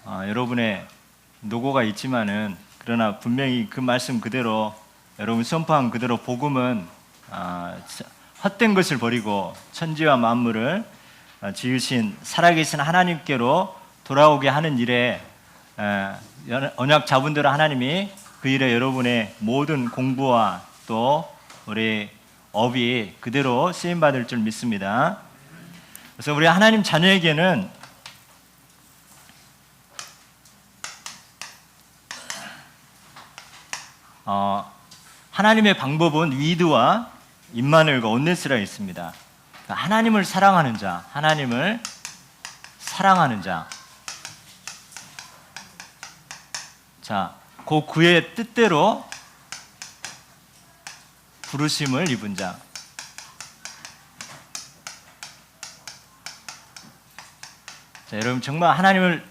여러분의 노고가 있지만은 그러나 분명히 그 말씀 그대로 여러분 선포한 그대로 복음은 헛된 것을 버리고 천지와 만물을 지으신 살아계신 하나님께로 돌아오게 하는 일에 언약 자분들을 하나님이 그 일에 여러분의 모든 공부와 또 우리 업이 그대로 쓰임받을 줄 믿습니다. 그래서 우리 하나님 자녀에게는 하나님의 방법은 위드와 임마누엘과 온네스라 있습니다. 하나님을 사랑하는 자, 하나님을 사랑하는 자. 자, 그 그의 뜻대로 부르심을 입은 자. 자, 여러분 정말 하나님을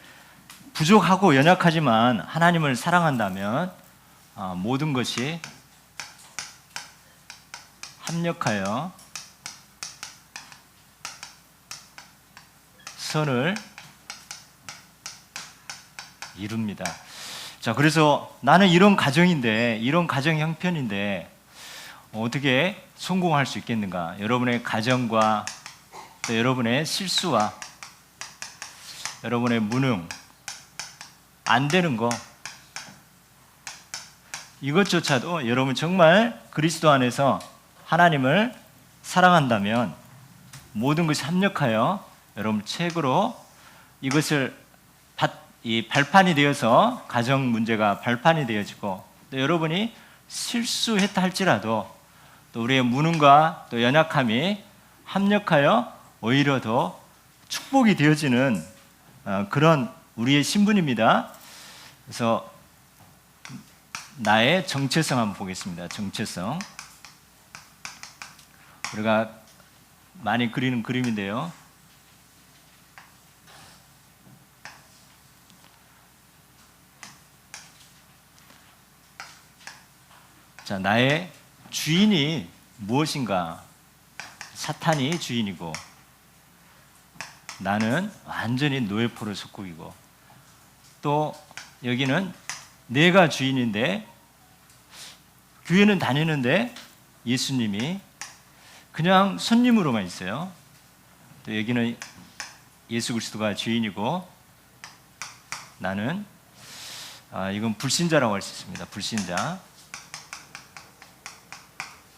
부족하고 연약하지만 하나님을 사랑한다면 모든 것이 합력하여 선을 이룹니다. 자, 그래서 나는 이런 가정인데, 이런 가정 형편인데 어떻게 성공할 수 있겠는가? 여러분의 가정과 또 여러분의 실수와 여러분의 무능, 안 되는 거, 이것조차도 여러분 정말 그리스도 안에서 하나님을 사랑한다면 모든 것이 합력하여 여러분 책으로 이것을 이 발판이 되어서 가정 문제가 발판이 되어지고, 또 여러분이 실수했다 할지라도 또 우리의 무능과 또 연약함이 합력하여 오히려 더 축복이 되어지는 그런 우리의 신분입니다. 그래서 나의 정체성 한번 보겠습니다. 정체성. 우리가 많이 그리는 그림인데요. 자, 나의 주인이 무엇인가? 사탄이 주인이고 나는 완전히 노예포로 속국이고, 또 여기는 내가 주인인데 교회는 다니는데 예수님이 그냥 손님으로만 있어요. 또 여기는 예수 그리스도가 주인이고 나는 이건 불신자라고 할 수 있습니다. 불신자.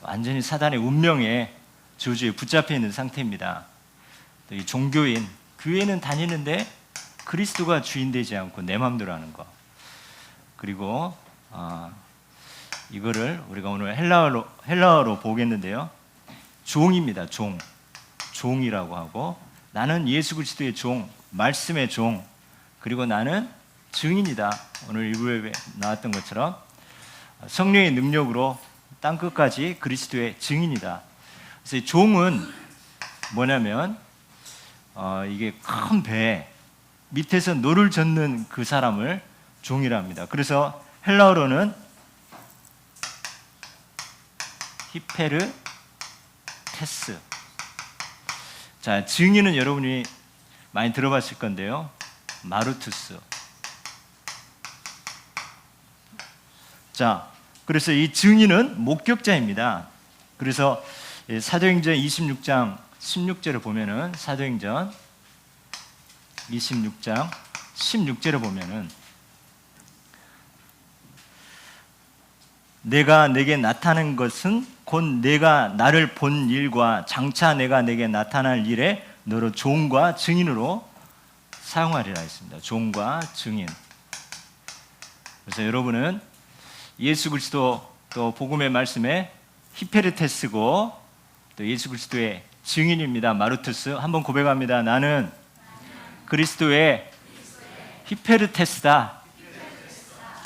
완전히 사단의 운명에 저주에 붙잡혀 있는 상태입니다. 또 이 종교인, 교회는 다니는데 그리스도가 주인 되지 않고 내 마음대로 하는 거. 그리고 이거를 우리가 오늘 헬라어로 보겠는데요. 종입니다. 종이라고 하고, 나는 예수 그리스도의 종, 말씀의 종, 그리고 나는 증인이다. 오늘 일부에 나왔던 것처럼 성령의 능력으로 땅끝까지 그리스도의 증인이다. 그래서 종은 뭐냐면 이게 큰 배 밑에서 노를 젓는 그 사람을 종이라 합니다. 그래서 헬라어로는 히페르테스. 자, 증인은 여러분이 많이 들어봤을 건데요. 마르투스. 자, 그래서 이 증인은 목격자입니다. 그래서 사도행전 26장 16절을 보면은, 사도행전 26장 16절을 보면은, 내가 내게 나타난 것은 곧 내가 나를 본 일과 장차 내가 내게 나타날 일에 너로 종과 증인으로 사용하리라 했습니다. 종과 증인. 그래서 여러분은 예수 그리스도 또 복음의 말씀에 히페르테스고 또 예수 그리스도의 증인입니다. 마르투스. 한번 고백합니다. 나는 그리스도의 히페르테스다.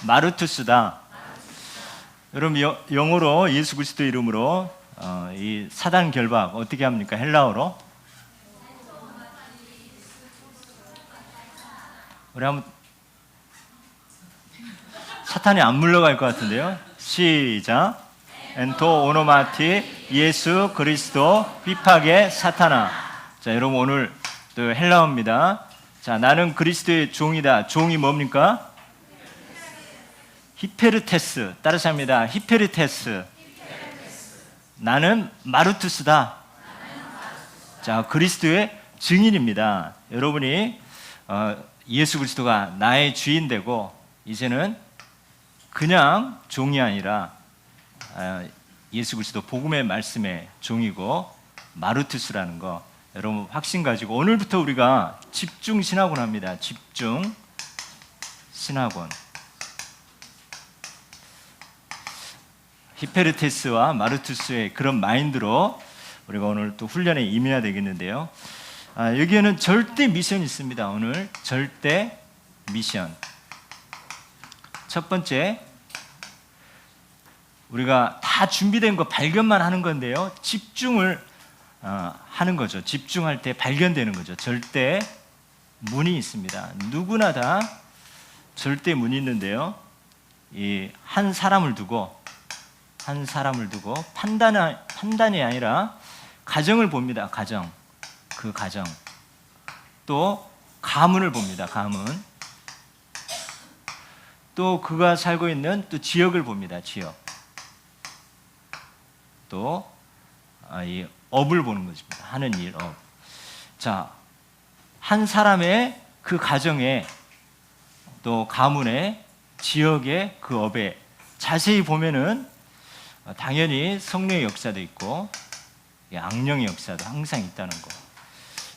마르투스다. 여러분 영어로 예수 그리스도 이름으로 이 사단 결박 어떻게 합니까? 헬라어로 우리 한번 사탄이 안 물러갈 것 같은데요. 시작. 엔토 오노마티 예수 그리스도 휘파게 사타나. 자, 여러분 오늘 또 헬라어입니다. 자, 나는 그리스도의 종이다. 종이 뭡니까? 히페르테스. 따라서 합니다. 히페르테스. 나는 마르투스다. 자, 그리스도의 증인입니다. 여러분이 예수 그리스도가 나의 주인 되고 이제는 그냥 종이 아니라 예수 그리스도 복음의 말씀의 종이고 마르투스라는 거 여러분 확신 가지고 오늘부터 우리가 집중 신학원 합니다. 집중 신학원. 히페르테스와 마르투스의 그런 마인드로 우리가 오늘 또 훈련에 임해야 되겠는데요. 여기에는 절대 미션이 있습니다. 오늘 절대 미션. 첫 번째, 우리가 다 준비된 거 발견만 하는 건데요. 집중을 하는 거죠. 집중할 때 발견되는 거죠. 절대 문이 있습니다. 누구나 다 절대 문이 있는데요. 이 한 사람을 두고 판단이 아니라 가정을 봅니다. 가정. 그 가정. 또 가문을 봅니다. 가문. 또 그가 살고 있는 또 지역을 봅니다. 지역. 또 이 업을 보는 것입니다. 하는 일, 업. 자, 한 사람의 그 가정에 또 가문의 지역의 그 업에 자세히 보면은 당연히 성령의 역사도 있고 악령의 역사도 항상 있다는 거.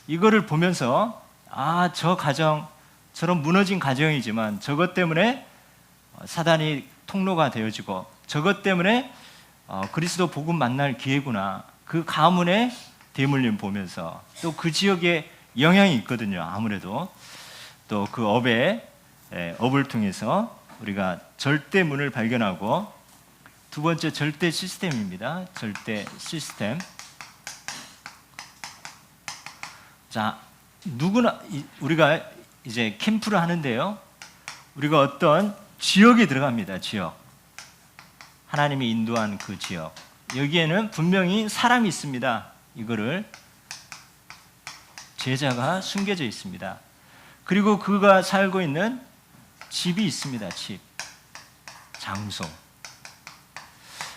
이거를 보면서 저 가정 저런 무너진 가정이지만 저것 때문에 사단이 통로가 되어지고 저것 때문에 그리스도 복음 만날 기회구나. 그 가문의 대물림 보면서 또 그 지역에 영향이 있거든요. 아무래도 또 그 업을 통해서 우리가 절대 문을 발견하고 두 번째 절대 시스템입니다. 절대 시스템. 자, 누구나 우리가 이제 캠프를 하는데요. 우리가 어떤 지역에 들어갑니다. 지역. 하나님이 인도한 그 지역. 여기에는 분명히 사람이 있습니다. 이거를 제자가 숨겨져 있습니다. 그리고 그가 살고 있는 집이 있습니다. 집. 장소.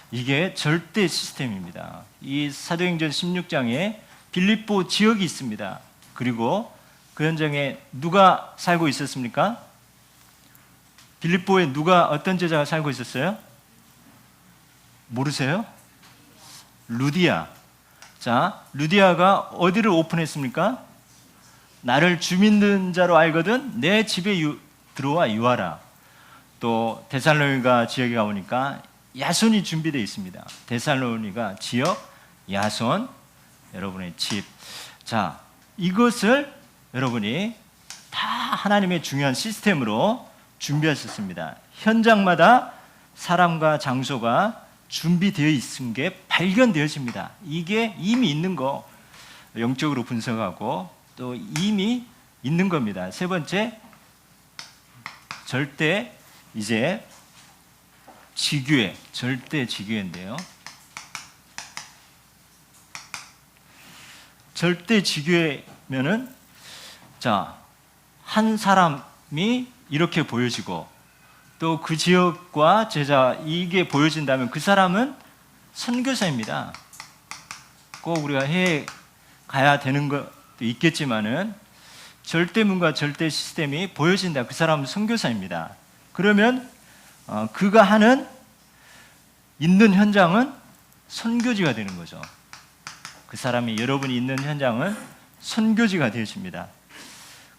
이게 절대 시스템입니다. 이 사도행전 16장에 빌립보 지역이 있습니다. 그리고 그 현장에 누가 살고 있었습니까? 빌립보에 어떤 제자가 살고 있었어요? 모르세요? 루디아. 자, 루디아가 어디를 오픈했습니까? 나를 주 믿는 자로 알거든 내 집에 들어와 유하라. 또 데살로니가 지역에 가보니까 야손이 준비되어 있습니다. 데살로니가 지역, 야손, 여러분의 집. 자, 이것을 여러분이 다 하나님의 중요한 시스템으로 준비하셨습니다. 현장마다 사람과 장소가 준비되어 있은 게 발견되어집니다. 이게 이미 있는 거 영적으로 분석하고 또 이미 있는 겁니다. 세 번째, 절대 이제 지교회, 절대 지교회인데요. 절대 지교회면은 한 사람이 이렇게 보여지고 또 그 지역과 제자 이게 보여진다면 그 사람은 선교사입니다. 꼭 우리가 해외 가야 되는 것도 있겠지만은 절대문과 절대 시스템이 보여진다. 그 사람은 선교사입니다. 그러면 그가 하는 있는 현장은 선교지가 되는 거죠. 그 사람이 여러분이 있는 현장은 선교지가 되어집니다.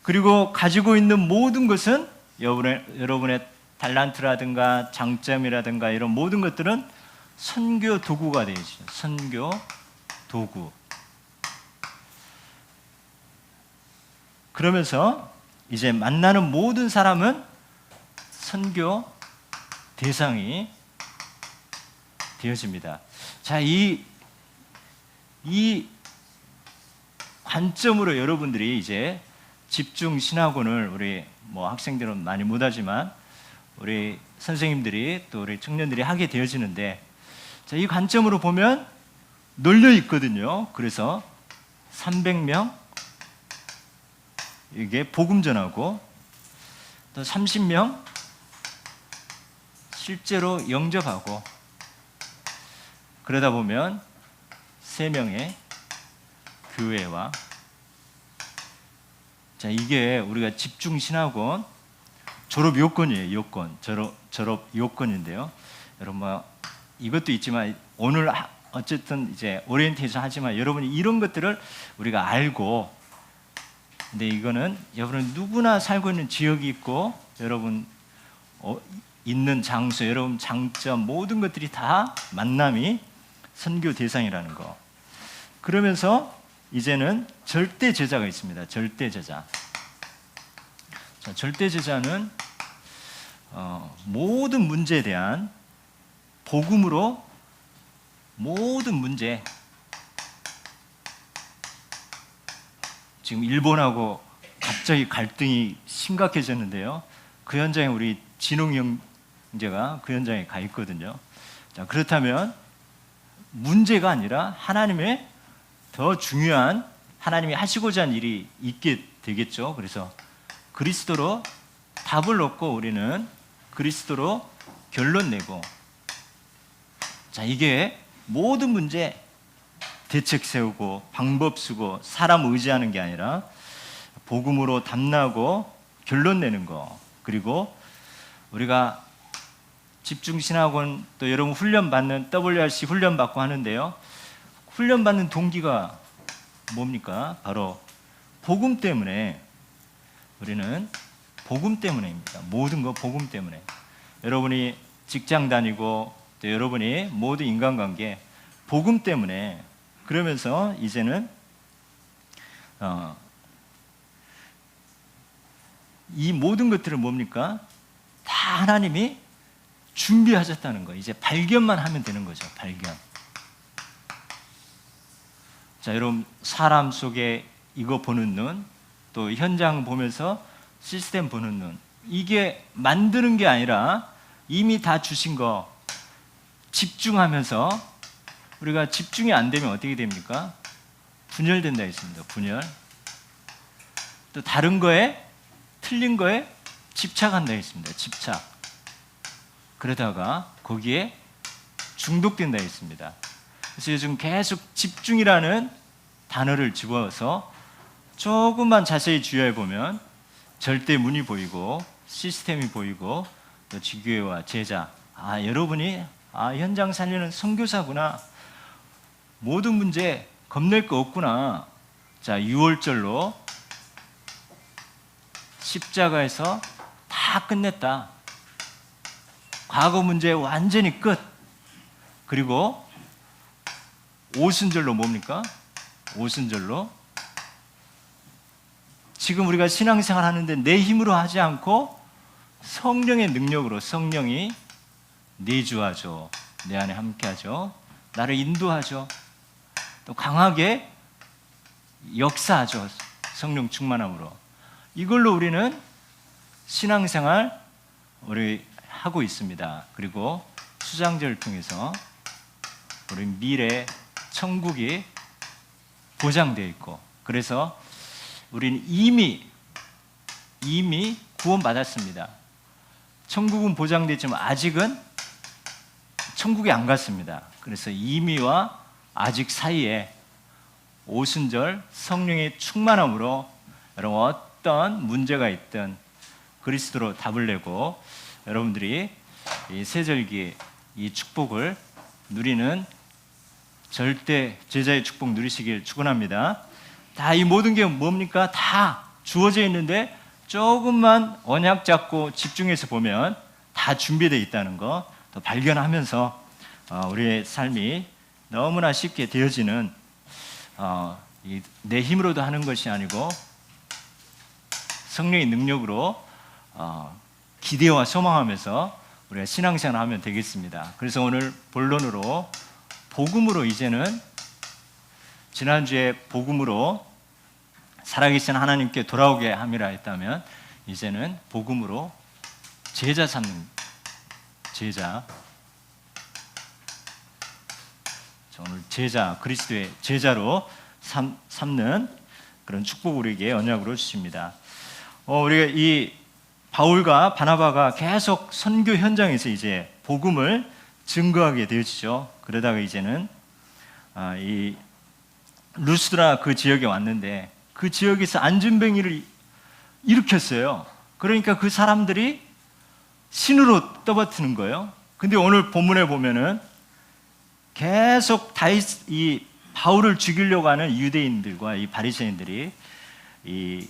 그리고 가지고 있는 모든 것은 여러분의 달란트라든가 장점이라든가 이런 모든 것들은 선교 도구가 되어지죠. 선교 도구. 그러면서 이제 만나는 모든 사람은 선교 대상이 되어집니다. 자, 이 관점으로 여러분들이 이제 집중 신학원을 우리 학생들은 많이 못하지만 우리 선생님들이 또 우리 청년들이 하게 되어지는데, 자, 이 관점으로 보면 널려 있거든요. 그래서 300명, 이게 복음 전하고, 또 30명 실제로 영접하고, 그러다 보면 3명의 교회와, 자, 이게 우리가 집중신학원 졸업 요건이에요. 요건, 졸업 요건인데요. 여러분, 뭐 이것도 있지만 오늘 어쨌든 이제 오리엔테이션 하지만 여러분이 이런 것들을 우리가 알고, 근데 이거는 여러분 누구나 살고 있는 지역이 있고, 여러분 있는 장소, 여러분 장점, 모든 것들이 다 만남이 선교 대상이라는 거. 그러면서 이제는 절대 제자가 있습니다. 절대 제자. 자, 절대 제자는 모든 문제에 대한 복음으로, 모든 문제, 지금 일본하고 갑자기 갈등이 심각해졌는데요. 그 현장에 우리 진홍 형제가 그 현장에 가 있거든요. 자, 그렇다면 문제가 아니라 하나님의 더 중요한, 하나님이 하시고자 하는 일이 있게 되겠죠. 그래서 그리스도로 답을 얻고 우리는 그리스도로 결론 내고, 자, 이게 모든 문제 대책 세우고 방법 쓰고 사람 의지하는 게 아니라 복음으로 답나고 결론 내는 거. 그리고 우리가 집중신학원, 또 여러분 훈련받는 WRC 훈련받고 하는데요. 훈련받는 동기가 뭡니까? 바로 복음 때문에. 우리는 복음 때문에입니다. 모든 거 복음 때문에. 여러분이 직장 다니고, 또 여러분이 모든 인간관계 복음 때문에. 그러면서 이제는 이 모든 것들은 뭡니까? 다 하나님이 준비하셨다는 거. 이제 발견만 하면 되는 거죠. 발견. 자, 여러분 사람 속에 이거 보는 눈, 또 현장 보면서 시스템 보는 눈, 이게 만드는 게 아니라 이미 다 주신 거 집중하면서, 우리가 집중이 안 되면 어떻게 됩니까? 분열된다 했습니다. 분열. 또 다른 거에, 틀린 거에 집착한다 했습니다. 집착. 그러다가 거기에 중독된다 했습니다. 그래서 요즘 계속 집중이라는 단어를 집어서 조금만 자세히 주의해 보면 절대 문이 보이고, 시스템이 보이고, 또 지교회와 제자, 여러분이 현장 살리는 선교사구나, 모든 문제 겁낼 거 없구나. 자, 6월절로 십자가에서 다 끝냈다. 과거 문제 완전히 끝. 그리고 오순절로 뭡니까? 오순절로 지금 우리가 신앙생활 하는데 내 힘으로 하지 않고 성령의 능력으로, 성령이 내주하죠. 내 안에 함께하죠. 나를 인도하죠. 또 강하게 역사하죠. 성령 충만함으로. 이걸로 우리는 신앙생활 우리 하고 있습니다. 그리고 수장절을 통해서 우리 미래 천국이 보장되어 있고, 그래서 우리는 이미 구원받았습니다. 천국은 보장되지만 아직은 천국에 안 갔습니다. 그래서 이미와 아직 사이에 오순절 성령의 충만함으로 여러분 어떤 문제가 있든 그리스도로 답을 내고, 여러분들이 이 세절기 이 축복을 누리는 절대 제자의 축복 누리시길 축원합니다. 다 이 모든 게 뭡니까? 다 주어져 있는데 조금만 언약 잡고 집중해서 보면 다 준비되어 있다는 거 더 발견하면서 우리의 삶이 너무나 쉽게 되어지는, 내 힘으로도 하는 것이 아니고 성령의 능력으로 기대와 소망하면서 우리가 신앙생활을 하면 되겠습니다. 그래서 오늘 본론으로 복음으로, 이제는 지난주에 복음으로 살아계신 하나님께 돌아오게 함이라 했다면, 이제는 복음으로 제자 삼는, 제자. 오늘 제자, 그리스도의 제자로 삼는 그런 축복 우리에게 언약으로 주십니다. 우리가 이 바울과 바나바가 계속 선교 현장에서 이제 복음을 증거하게 되어지죠. 그러다가 이제는 이 루스드라 그 지역에 왔는데 그 지역에서 안진뱅이를 일으켰어요. 그러니까 그 사람들이 신으로 떠받드는 거예요. 근데 오늘 본문에 보면은 계속 이 바울을 죽이려고 하는 유대인들과 이 바리새인들이 이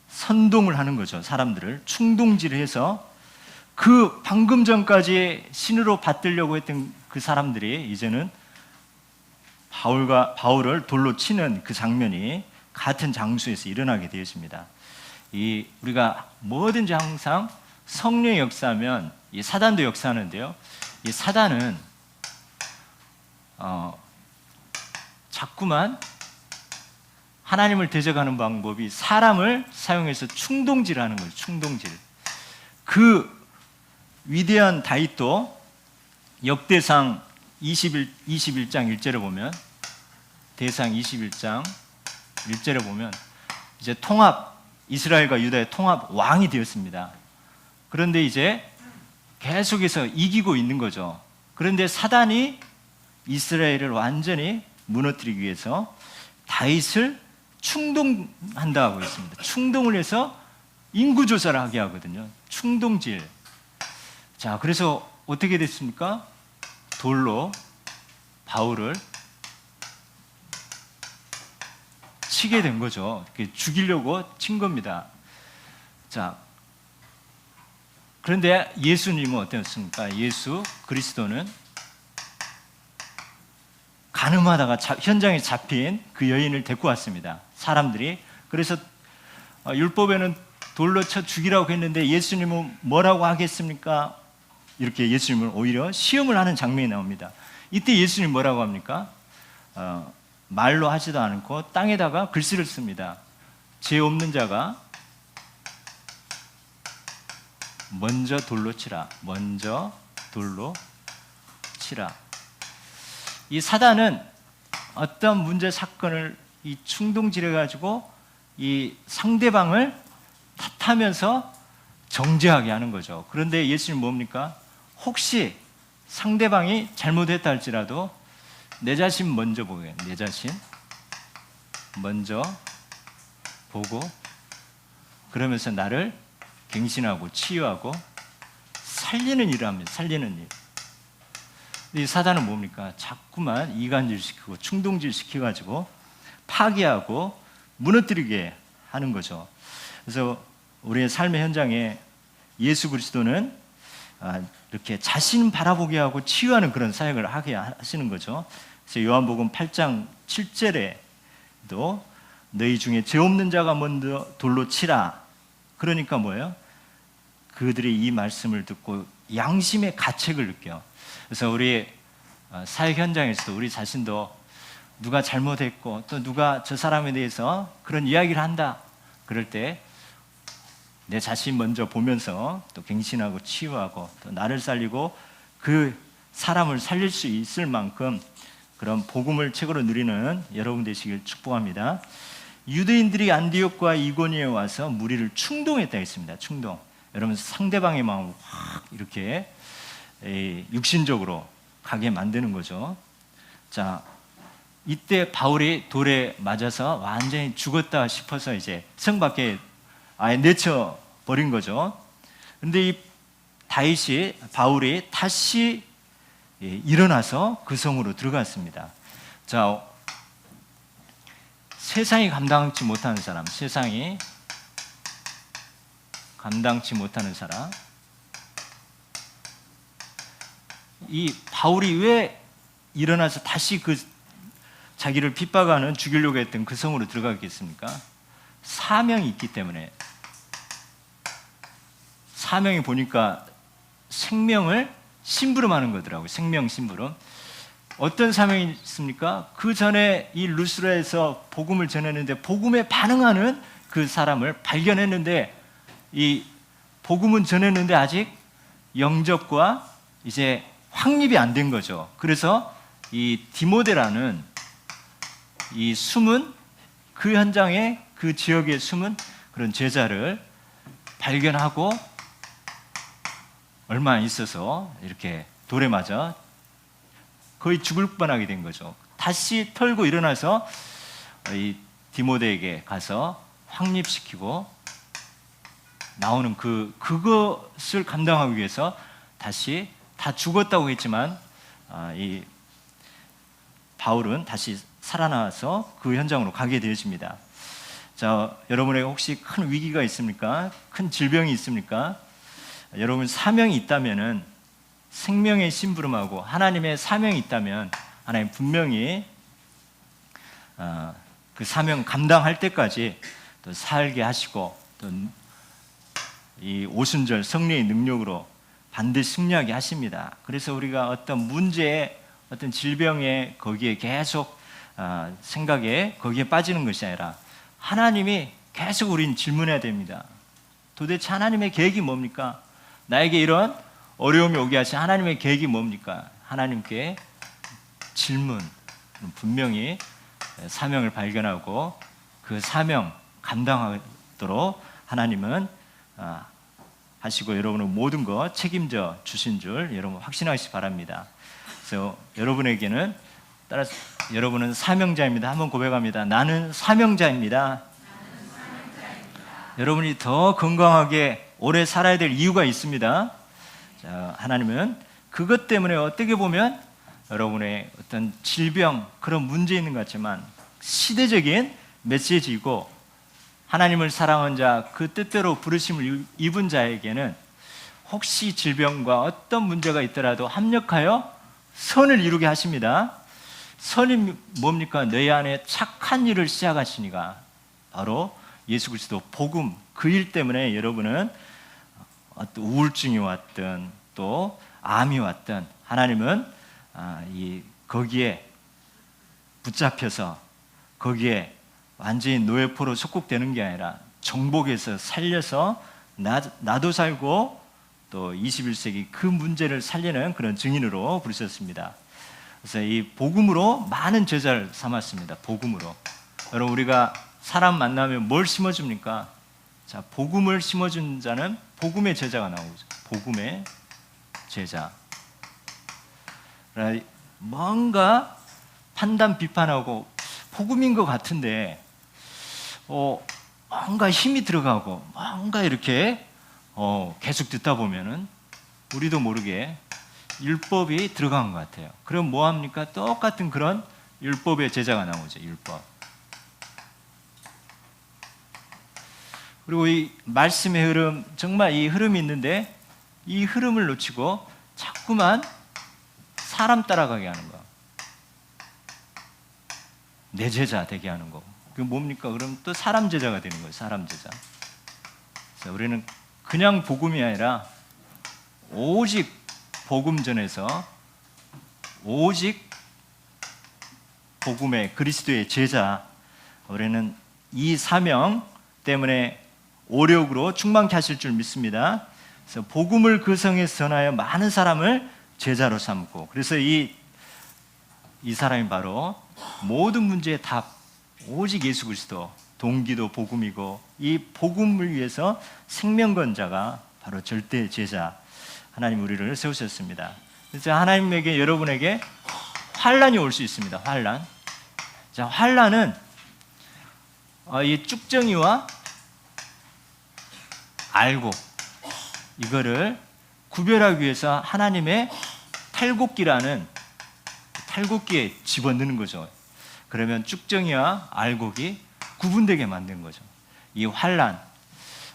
선동을 하는 거죠. 사람들을 충동질해서 그 방금 전까지 신으로 받들려고 했던 그 사람들이 이제는 바울을 돌로 치는 그 장면이 같은 장소에서 일어나게 되었습니다. 우리가 뭐든지 항상 성령의 역사하면 이 사단도 역사하는데요. 이 사단은 자꾸만 하나님을 대적하는 방법이 사람을 사용해서 충동질하는 거예요. 충동질. 그 위대한 다윗도 역대상 21장 1절에 보면 대상 21장 1절에 보면 이제 이스라엘과 유다의 통합 왕이 되었습니다. 그런데 이제 계속해서 이기고 있는 거죠. 그런데 사단이 이스라엘을 완전히 무너뜨리기 위해서 다윗을 충동한다고 했습니다. 충동을 해서 인구조사를 하게 하거든요. 충동질. 자, 그래서 어떻게 됐습니까? 돌로 바울을 치게 된 거죠. 죽이려고 친 겁니다. 자, 그런데 예수님은 어땠습니까? 예수 그리스도는 가늠하다가 현장에 잡힌 그 여인을 데리고 왔습니다. 사람들이. 그래서 율법에는 돌로 쳐 죽이라고 했는데 예수님은 뭐라고 하겠습니까? 이렇게 예수님을 오히려 시험을 하는 장면이 나옵니다. 이때 예수님 뭐라고 합니까? 말로 하지도 않고 땅에다가 글씨를 씁니다. 죄 없는 자가 먼저 돌로 치라. 먼저 돌로 치라. 이 사단은 어떤 문제 사건을 이 충동질해 가지고 이 상대방을 탓하면서 정죄하게 하는 거죠. 그런데 예수님 뭡니까? 혹시 상대방이 잘못했다 할지라도 내 자신 먼저 보게. 내 자신 먼저 보고 그러면서 나를 갱신하고 치유하고 살리는 일을 합니다. 살리는 일. 이 사단은 뭡니까? 자꾸만 이간질시키고 충동질시켜가지고 파괴하고 무너뜨리게 하는 거죠. 그래서 우리의 삶의 현장에 예수 그리스도는 이렇게 자신 바라보게 하고 치유하는 그런 사역을 하게 하시는 거죠. 그래서 요한복음 8장 7절에도 너희 중에 죄 없는 자가 먼저 돌로 치라. 그러니까 뭐예요? 그들이 이 말씀을 듣고 양심의 가책을 느껴. 그래서 우리 사역 현장에서도 우리 자신도 누가 잘못했고 또 누가 저 사람에 대해서 그런 이야기를 한다. 그럴 때 내 자신 먼저 보면서 또 갱신하고 치유하고 또 나를 살리고 그 사람을 살릴 수 있을 만큼 그런 복음을 책으로 누리는 여러분 되시길 축복합니다. 유대인들이 안디옥과 이고니에 와서 무리를 충동했다 했습니다. 충동. 여러분 상대방의 마음을 확 이렇게 육신적으로 가게 만드는 거죠. 자, 이때 바울이 돌에 맞아서 완전히 죽었다 싶어서 이제 성 밖에 아예 내쳐 버린 거죠. 그런데 이 바울이 다시 일어나서 그 성으로 들어갔습니다. 자, 세상이 감당치 못하는 사람, 세상이 감당치 못하는 사람. 이 바울이 왜 일어나서 다시 그 자기를 핍박하는 죽이려고 했던 그 성으로 들어가겠습니까? 사명이 있기 때문에. 사명이 보니까 생명을 심부름하는 거더라고요. 생명 심부름. 어떤 사명이 있습니까? 그 전에 이 루스라에서 복음을 전했는데 복음에 반응하는 그 사람을 발견했는데 이 복음은 전했는데 아직 영접과 이제 확립이 안 된 거죠. 그래서 이 디모데라는 이 숨은 그 현장에 그 지역에 숨은 그런 제자를 발견하고 얼마 안 있어서 이렇게 돌에 맞아 거의 죽을 뻔하게 된 거죠. 다시 털고 일어나서 이 디모데에게 가서 확립시키고 나오는 그것을 감당하기 위해서 다시 다 죽었다고 했지만 이 바울은 다시 살아나와서 그 현장으로 가게 되어집니다. 자, 여러분에게 혹시 큰 위기가 있습니까? 큰 질병이 있습니까? 여러분 사명이 있다면은 생명의 심부름하고 하나님의 사명이 있다면 하나님 분명히 그 사명 감당할 때까지 또 살게 하시고 또 이 오순절 성령의 능력으로 반드시 승리하게 하십니다. 그래서 우리가 어떤 문제에 어떤 질병에 거기에 계속 생각에 거기에 빠지는 것이 아니라 하나님이 계속 우린 질문해야 됩니다. 도대체 하나님의 계획이 뭡니까? 나에게 이런 어려움이 오게 하신 하나님의 계획이 뭡니까? 하나님께 질문, 분명히 사명을 발견하고 그 사명 감당하도록 하나님은 하시고 여러분의 모든 것 책임져 주신 줄 여러분 확신하시기 바랍니다. 그래서 여러분에게는 따라서 여러분은 사명자입니다. 한번 고백합니다. 나는 사명자입니다. 여러분이 더 건강하게 오래 살아야 될 이유가 있습니다. 자, 하나님은 그것 때문에 어떻게 보면 여러분의 어떤 질병 그런 문제 있는 것 같지만 시대적인 메시지이고 하나님을 사랑한 자, 그 뜻대로 부르심을 입은 자에게는 혹시 질병과 어떤 문제가 있더라도 합력하여 선을 이루게 하십니다. 선이 뭡니까? 너희 안에 착한 일을 시작하시니가 바로 예수 그리스도 복음 그 일 때문에 여러분은 어떤 우울증이 왔든 또 암이 왔든 하나님은 거기에 붙잡혀서 거기에 완전히 노예포로 속국되는 게 아니라 정복해서 살려서 나도 살고 또 21세기 그 문제를 살리는 그런 증인으로 부르셨습니다. 그래서 이 복음으로 많은 제자를 삼았습니다. 복음으로. 여러분 우리가 사람 만나면 뭘 심어줍니까? 자, 복음을 심어준 자는 복음의 제자가 나오죠. 복음의 제자. 뭔가 판단 비판하고 복음인 것 같은데 뭔가 힘이 들어가고 뭔가 이렇게 계속 듣다 보면은 우리도 모르게 율법이 들어간 것 같아요. 그럼 뭐 합니까? 똑같은 그런 율법의 제자가 나오죠. 율법. 그리고 이 말씀의 흐름, 정말 이 흐름이 있는데 이 흐름을 놓치고 자꾸만 사람 따라가게 하는 거. 내 제자 되게 하는 거. 그게 뭡니까? 그럼 또 사람 제자가 되는 거예요. 사람 제자. 그래서 우리는 그냥 복음이 아니라 오직 복음 전에서 오직 복음의 그리스도의 제자. 우리는 이 사명 때문에 오력으로 충만케 하실 줄 믿습니다. 그래서 복음을 그 성에서 전하여 많은 사람을 제자로 삼고, 그래서 이 사람이 바로 모든 문제의 답, 오직 예수 그리스도, 동기도 복음이고 이 복음을 위해서 생명 건 자가 바로 절대 제자, 하나님 우리를 세우셨습니다. 그래서 하나님에게, 여러분에게 환난이 올 수 있습니다. 환난. 자, 환난은 이 쭉정이와 알곡, 이거를 구별하기 위해서 하나님의 탈곡기라는 탈곡기에 집어넣는 거죠. 그러면 쭉정이와 알곡이 구분되게 만든 거죠. 이 환난,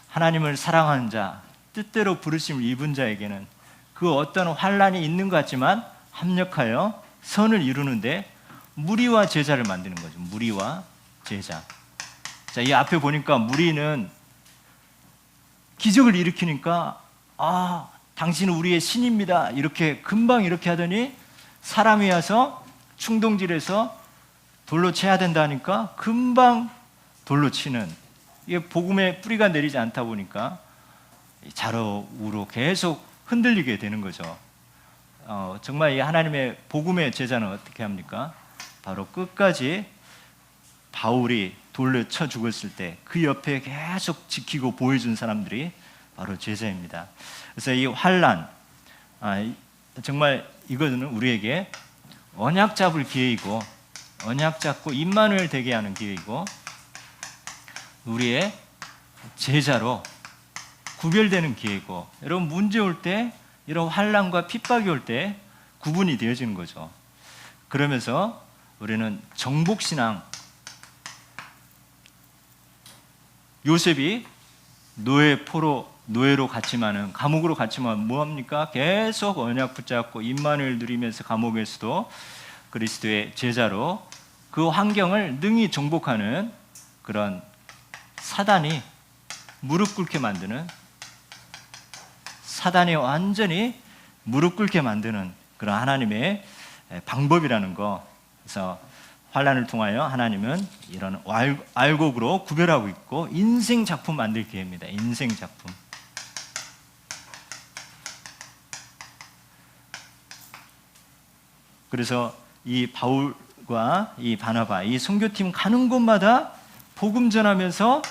하나님을 사랑하는 자, 뜻대로 부르심을 입은 자에게는 그 어떤 환난이 있는 것 같지만 합력하여 선을 이루는데 무리와 제자를 만드는 거죠. 무리와 제자. 자, 이 앞에 보니까 무리는 기적을 일으키니까 당신은 우리의 신입니다. 이렇게 금방 이렇게 하더니 사람이 와서 충동질해서 돌로 쳐야 된다니까 금방 돌로 치는, 이게 복음의 뿌리가 내리지 않다 보니까 좌로우로 계속 흔들리게 되는 거죠. 정말 이 하나님의 복음의 제자는 어떻게 합니까? 바로 끝까지 바울이 돌로 쳐 죽었을 때 그 옆에 계속 지키고 보여준 사람들이 바로 제자입니다. 그래서 이 환난, 정말 이거는 우리에게 언약 잡을 기회이고, 언약 잡고 임마누엘 되게 하는 기회이고, 우리의 제자로 구별되는 기회고, 여러분 문제 올 때, 이런 환난과 핍박이 올 때 구분이 되어지는 거죠. 그러면서 우리는 정복신앙, 요셉이 노예로 갇히면은, 감옥으로 갇히면 뭐합니까? 계속 언약 붙잡고 임마누엘 누리면서 감옥에서도 그리스도의 제자로 그 환경을 능히 정복하는 그런 사단이 무릎 꿇게 만드는, 사단이 완전히 무릎 꿇게 만드는 그런 하나님의 방법이라는 거. 그래서 환난을 통하여 하나님은 이런 알곡으로 구별하고 있고, 인생 작품 만들 기회입니다. 인생 작품. 그래서 이 바울과 이 바나바, 이 선교팀 가는 곳마다 복음 전하면서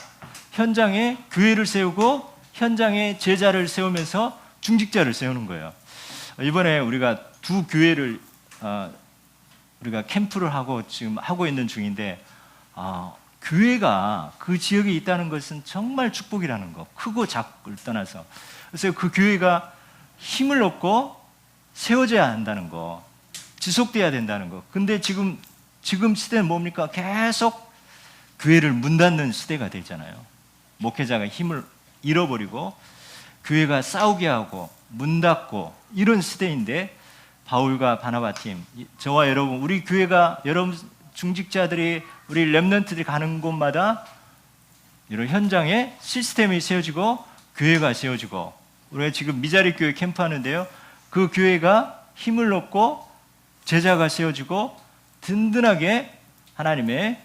현장에 교회를 세우고 현장에 제자를 세우면서 중직자를 세우는 거예요. 이번에 우리가 두 교회를 우리가 캠프를 하고 지금 하고 있는 중인데, 교회가 그 지역에 있다는 것은 정말 축복이라는 거, 크고 작고를 떠나서. 그래서 그 교회가 힘을 얻고 세워져야 한다는 거, 지속돼야 된다는 거. 근데 지금 시대는 뭡니까? 계속 교회를 문 닫는 시대가 되잖아요. 목회자가 힘을 잃어버리고 교회가 싸우게 하고 문 닫고 이런 시대인데, 바울과 바나바 팀, 저와 여러분, 우리 교회가, 여러분 중직자들이, 우리 렘넌트들이 가는 곳마다 이런 현장에 시스템이 세워지고 교회가 세워지고, 우리가 지금 미자리 교회 캠프 하는데요, 그 교회가 힘을 얻고 제자가 세워지고 든든하게 하나님의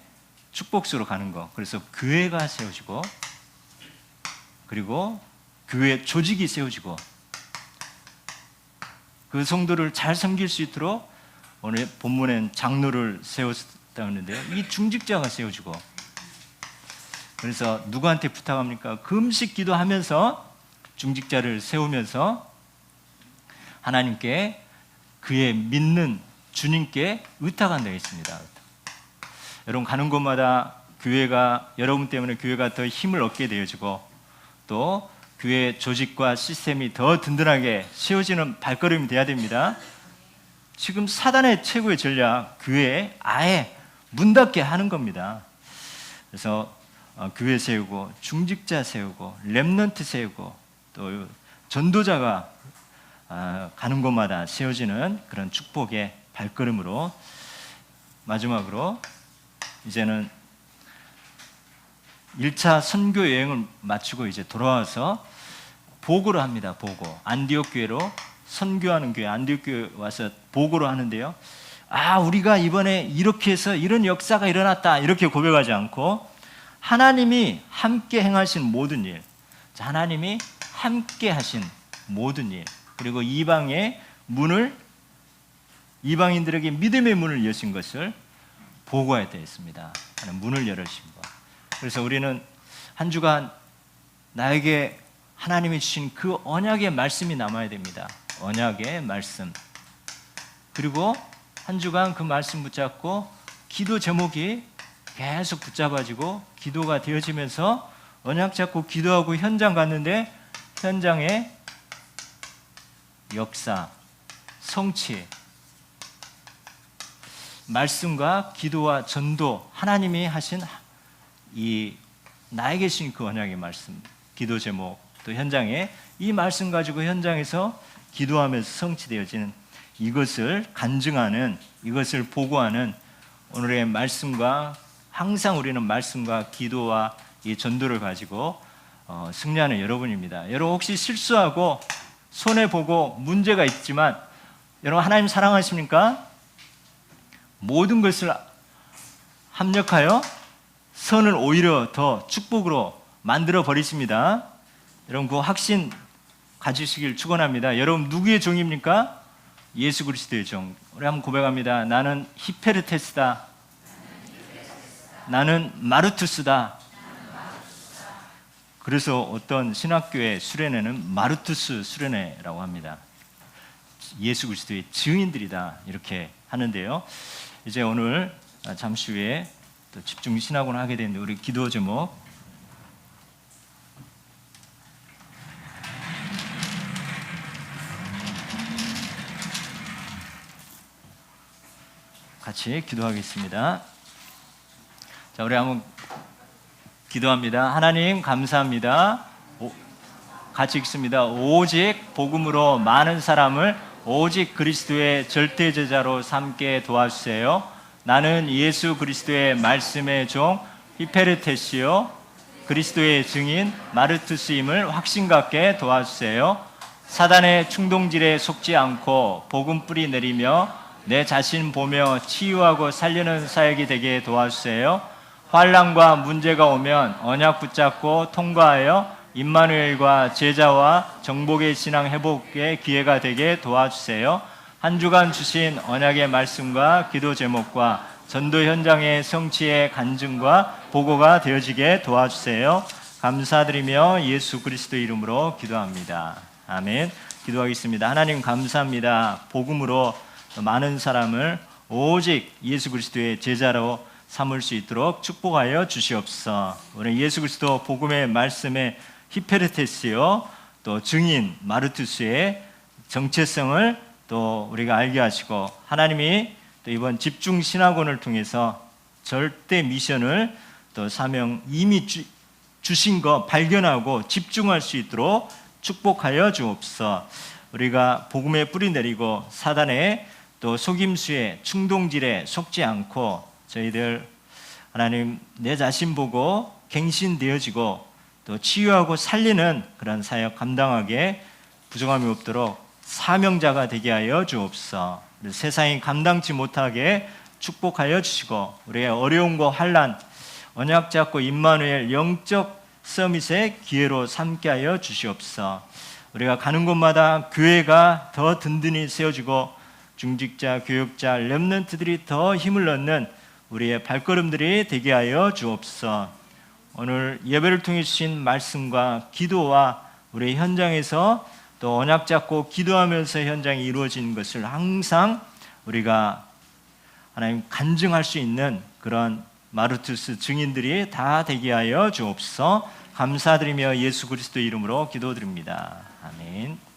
축복수로 가는 거. 그래서 교회가 세워지고, 그리고 교회 조직이 세워지고, 그 성도를 잘 섬길 수 있도록 오늘 본문엔 장로를 세웠다는데요, 이 중직자가 세워지고. 그래서 누구한테 부탁합니까? 금식 기도하면서 중직자를 세우면서 하나님께, 그의 믿는 주님께 의탁한다고 했습니다. 여러분 가는 곳마다 교회가, 여러분 때문에 교회가 더 힘을 얻게 되어지고, 또 교회 조직과 시스템이 더 든든하게 세워지는 발걸음이 돼야 됩니다. 지금 사단의 최고의 전략, 교회에 아예 문 닫게 하는 겁니다. 그래서 교회 세우고, 중직자 세우고, 렘넌트 세우고, 또 전도자가 가는 곳마다 세워지는 그런 축복의 발걸음으로, 마지막으로 이제는 1차 선교 여행을 마치고 이제 돌아와서 보고를 합니다. 보고. 안디옥 교회로 선교하는 교회, 안디옥 교회 와서 보고를 하는데요, 우리가 이번에 이렇게 해서 이런 역사가 일어났다, 이렇게 고백하지 않고 하나님이 함께 행하신 모든 일, 하나님이 함께 하신 모든 일, 그리고 이방의 문을, 이방인들에게 믿음의 문을 여신 것을 보고해야 되겠습니다. 문을 열으신 것. 그래서 우리는 한 주간 나에게 하나님이 주신 그 언약의 말씀이 남아야 됩니다. 언약의 말씀. 그리고 한 주간 그 말씀 붙잡고 기도 제목이 계속 붙잡아지고 기도가 되어지면서 언약 잡고 기도하고 현장 갔는데, 현장에 역사, 성취, 말씀과 기도와 전도, 하나님이 하신 이 나에게 주신 그 언약의 말씀, 기도 제목, 또 현장에 이 말씀 가지고 현장에서 기도하면서 성취되어지는, 이것을 간증하는, 이것을 보고하는 오늘의 말씀과, 항상 우리는 말씀과 기도와 이 전도를 가지고 승리하는 여러분입니다. 여러분 혹시 실수하고 손해보고 문제가 있지만, 여러분 하나님 사랑하십니까? 모든 것을 합력하여 선을 오히려 더 축복으로 만들어 버리십니다. 여러분 그 확신 가지시길 축원합니다. 여러분 누구의 종입니까? 예수 그리스도의 종. 우리 한번 고백합니다. 나는 히페르테스다. 나는 마르투스다. 그래서 어떤 신학교의 수련회는 마르투스 수련회라고 합니다. 예수 그리스도의 증인들이다 이렇게 하는데요. 이제 오늘 잠시 후에 또 집중 신학원을 하게 되는데 우리 기도 제목 같이 기도하겠습니다. 자, 우리 한번 기도합니다. 하나님 감사합니다. 같이 읽습니다. 오직 복음으로 많은 사람을 오직 그리스도의 절대 제자로 삼게 도와주세요. 나는 예수 그리스도의 말씀의 종 히페르테시요 그리스도의 증인 마르투스임을 확신 갖게 도와주세요. 사단의 충동질에 속지 않고 복음 뿌리 내리며 내 자신 보며 치유하고 살리는 사역이 되게 도와주세요. 환난과 문제가 오면 언약 붙잡고 통과하여 임마누엘과 제자와 정복의 신앙 회복의 기회가 되게 도와주세요. 한 주간 주신 언약의 말씀과 기도 제목과 전도 현장의 성취의 간증과 보고가 되어지게 도와주세요. 감사드리며 예수 그리스도 이름으로 기도합니다. 아멘. 기도하겠습니다. 하나님 감사합니다. 복음으로 많은 사람을 오직 예수 그리스도의 제자로 삼을 수 있도록 축복하여 주시옵소서. 우리 예수 그리스도 복음의 말씀에 히페르테스요 또 증인 마르투스의 정체성을 또 우리가 알게 하시고 하나님이 또 이번 집중 신학원을 통해서 절대 미션을 또 사명 이미 주신 거 발견하고 집중할 수 있도록 축복하여 주옵소서. 우리가 복음에 뿌리 내리고 사단의 또 속임수에 충동질에 속지 않고 저희들 하나님 내 자신 보고 갱신되어지고 또 치유하고 살리는 그런 사역 감당하게 부족함이 없도록 사명자가 되게 하여 주옵소서. 세상이 감당치 못하게 축복하여 주시고 우리의 어려움과 환난 언약 잡고 임마누엘 영적 서밋의 기회로 삼게 하여 주시옵소서. 우리가 가는 곳마다 교회가 더 든든히 세워지고 중직자, 교육자, 렘넌트들이 더 힘을 얻는 우리의 발걸음들이 되게 하여 주옵소서. 오늘 예배를 통해 주신 말씀과 기도와 우리 현장에서 또 언약 잡고 기도하면서 현장이 이루어지는 것을 항상 우리가 하나님 간증할 수 있는 그런 마르투스 증인들이 다 되게 하여 주옵소서. 감사드리며 예수 그리스도 이름으로 기도드립니다. 아멘.